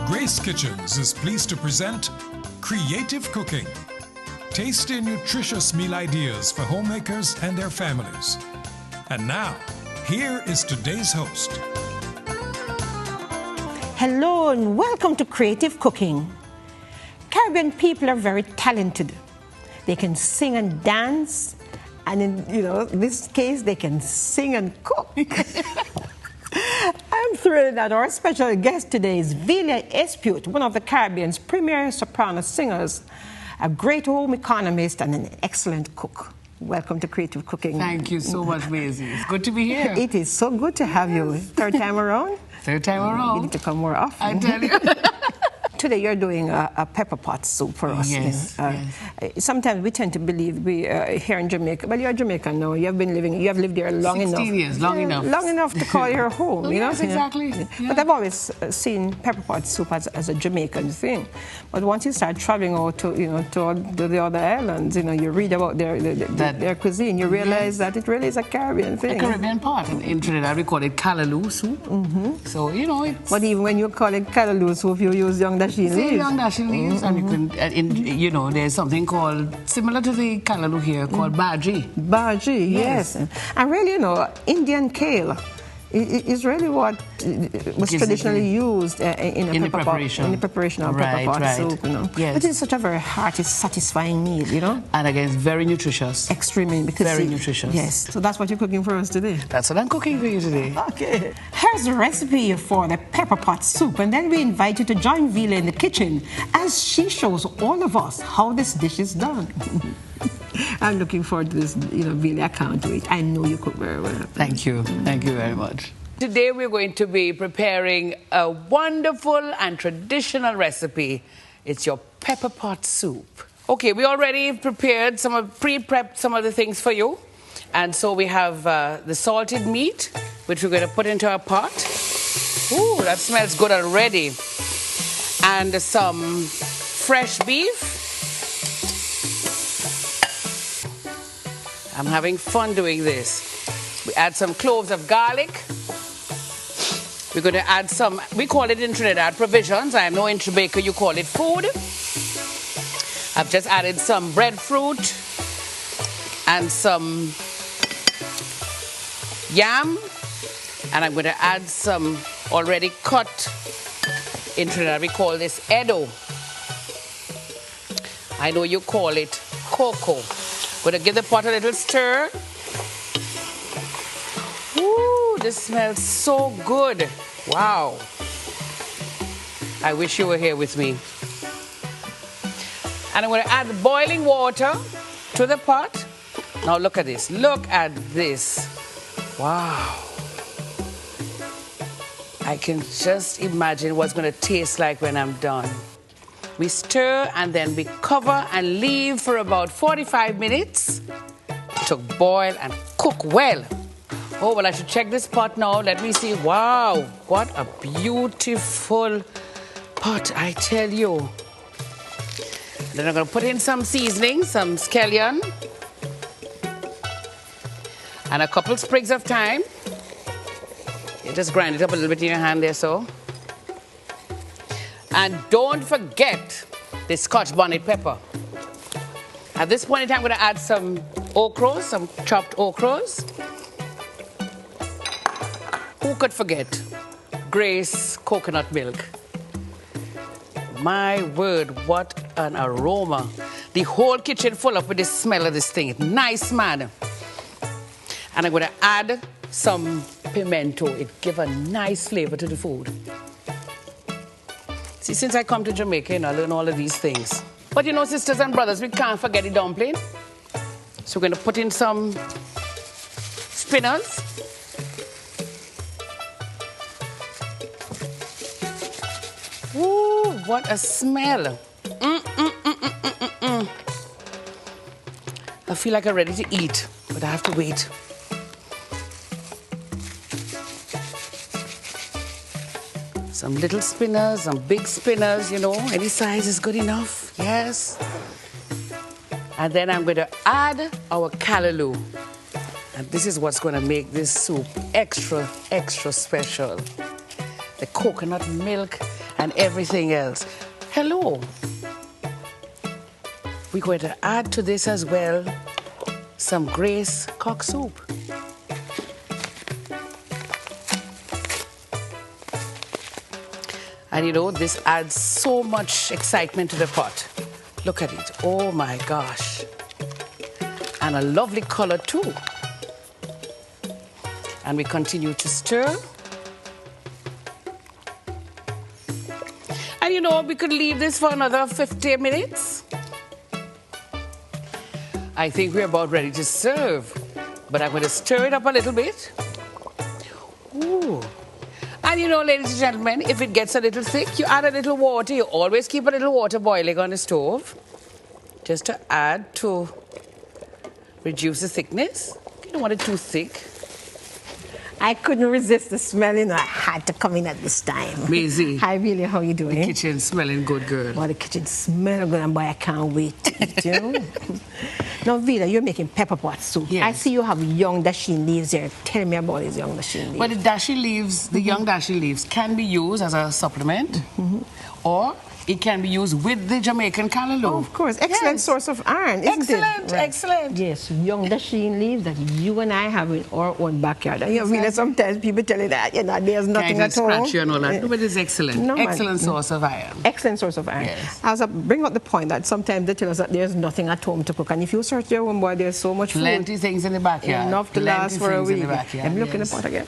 Grace Kitchens is pleased to present Creative Cooking. Tasty and nutritious meal ideas for homemakers and their families. And now, here is today's host. Hello and welcome to Creative Cooking. Caribbean people are very talented. They can sing and dance, and in this case, they can sing and cook. I'm thrilled that our special guest today is Vellia Espeut, one of the Caribbean's premier soprano singers, a great home economist, and an excellent cook. Welcome to Creative Cooking. Thank you so much, Mazie. It's good to be here. It is so good to have you. Third time around? Third time around. You need to come more often. I tell you. Today you're doing a pepperpot soup for us. Yes, Sometimes we tend to believe we here in Jamaica. Well, you're Jamaican now. You have lived there long 16 enough. 16 years, long enough. Long enough to call your home. Yes, exactly. Yeah. But I've always seen pepperpot soup as a Jamaican thing. But once you start traveling out to to the other islands, you read about their cuisine, you realize that it really is a Caribbean thing. A Caribbean part. In Trinidad, we call it callaloo soup. So it's. But even when you call it callaloo soup, you use young dasheen leaves. Young dasheen leaves, and you can, there's something called, similar to the callaloo here, called bhaji. Bhaji, yes. And really, Indian kale is really what was traditionally used in the preparation of pepperpot soup. Yes. But it's such a very hearty, satisfying meal, And again, it's very nutritious. Extremely. Because very nutritious. Yes. So that's what you're cooking for us today? That's what I'm cooking for you today. Okay. Here's the recipe for the pepperpot soup, and then we invite you to join Vellia in the kitchen as she shows all of us how this dish is done. I'm looking forward to this, Vellia. I can't wait. I know you cook very well. Thank you. Thank you very much. Today we're going to be preparing a wonderful and traditional recipe. It's your pepperpot soup. Okay, we already prepared pre-prepped some of the things for you. And so we have the salted meat, which we're going to put into our pot. Ooh, that smells good already. And some fresh beef. I'm having fun doing this. We add some cloves of garlic. We're going to add some, we call it in Trinidad provisions. I know in Jamaica you call it food. I've just added some breadfruit and some yam. And I'm going to add some already cut, in Trinidad we call this edo. I know you call it cocoa. Going to give the pot a little stir. Ooh, this smells so good. Wow. I wish you were here with me. And I'm going to add boiling water to the pot. Now look at this. Look at this. Wow. I can just imagine what's going to taste like when I'm done. We stir and then we cover and leave for about 45 minutes to boil and cook well. Oh, well, I should check this pot now. Let me see. Wow, what a beautiful pot, I tell you. Then I'm going to put in some seasoning, some scallion, and a couple sprigs of thyme. You just grind it up a little bit in your hand there, so. And don't forget the Scotch bonnet pepper. At this point in time, I'm going to add some okra, some chopped okras. Who could forget Grace coconut milk? My word, what an aroma. The whole kitchen full up with the smell of this thing. It's nice, man. And I'm going to add some pimento. It gives a nice flavor to the food. See, since I come to Jamaica, I learn all of these things. But sisters and brothers, we can't forget the dumpling. So we're going to put in some spinners. Ooh, what a smell. I feel like I'm ready to eat, but I have to wait. Some little spinners, some big spinners, any size is good enough. Yes. And then I'm going to add our callaloo. And this is what's going to make this soup extra, extra special. The coconut milk and everything else. Hello. We're going to add to this as well some Grace cock soup. And you know, this adds so much excitement to the pot. Look at it. Oh my gosh. And a lovely color too. And we continue to stir. And you know, we could leave this for another 50 minutes. I think we're about ready to serve. But I'm going to stir it up a little bit. Ooh. And you know, ladies and gentlemen, if it gets a little thick, you add a little water. You always keep a little water boiling on the stove, just to add to reduce the thickness. You don't want it too thick. I couldn't resist the smell, you know. I had to come in at this time. Mazie. Hi, Billy, how you doing? The kitchen smelling good, girl. Well, the kitchen smells good, and boy, I can't wait to eat, you know. Now, Vida, you're making pepperpot soup. Yes. I see you have young dasheen leaves here. Tell me about these young dasheen leaves. Well, the dashi leaves, the young dashi leaves, can be used as a supplement, or it can be used with the Jamaican callaloo. Oh, of course. Excellent source of iron, isn't excellent, it? Right. Excellent. Yes, young dasheen leaves that you and I have in our own backyard. And you know, Vida, sometimes people tell you that, you know, there's nothing at all. Scratch you and all that. No, but it's excellent. No, excellent source of iron. Excellent source of iron. Yes. I was bring up the point that sometimes they tell us that there's nothing at home to cook. And if you search your home, boy, there's so much food. Plenty things in the backyard. Enough to last for a week. Let me look in the pot again.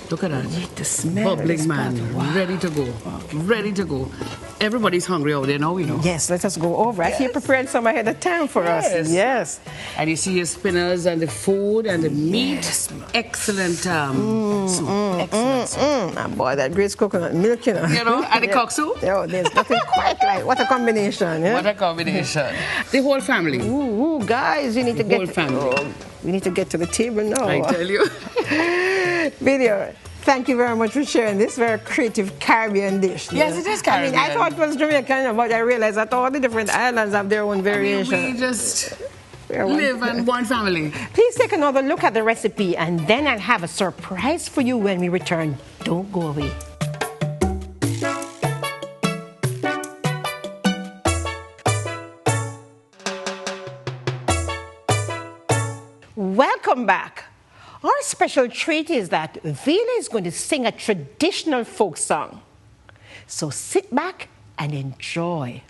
Look at that. The smell. Bubbling, man. Wow. Ready to go. Ready to go. Everybody's hungry out there now, you know. Yes, let us go over. I see you prepared some ahead of time for us. Yes. And you see your spinners and the food and the meat. Yes. Excellent soup. Excellent soup. And boy, that great coconut milk, you know. You know, and the cock soup. Oh, there's nothing quite like. What a combination. Yeah? What a combination. The whole family. Ooh, guys, you need to get... The whole family. We need to get to the table now. I tell you. Video. Thank you very much for sharing this very creative Caribbean dish. Yes, it is Caribbean. I mean, I thought it was Jamaican, but I realized that all the different islands have their own variation. I mean, we just live in one family. Please take another look at the recipe, and then I'll have a surprise for you when we return. Don't go away. Welcome back. Our special treat is that Vila is going to sing a traditional folk song. So sit back and enjoy.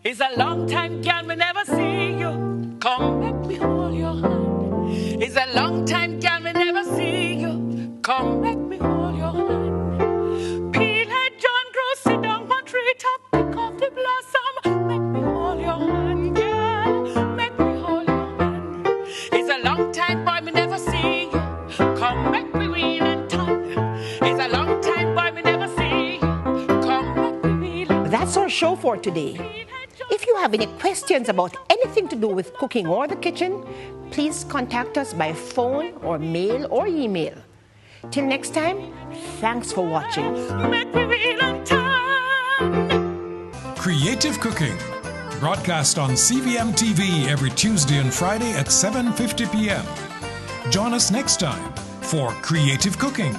It's a long time, girl, me never see you. Come, make me hold your hand. It's a long time, girl, me never see you. Come, make me hold your hand. Peel head, John Grow, sit down one tree top, pick off the blossom. Make me hold your hand, girl. Make me hold your hand. It's a long time, boy, me never see you. Come, make me wheel and turn. It's a long time, boy, me never see you. Come, make me wheel. That's our show for today. If you have any questions about anything to do with cooking or the kitchen, please contact us by phone or mail or email. Till next time, thanks for watching. Creative Cooking, broadcast on CVM TV every Tuesday and Friday at 7:50 p.m. Join us next time for Creative Cooking,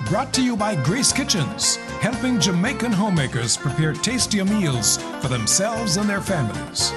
brought to you by Grace Kitchens, helping Jamaican homemakers prepare tastier meals for themselves and their families.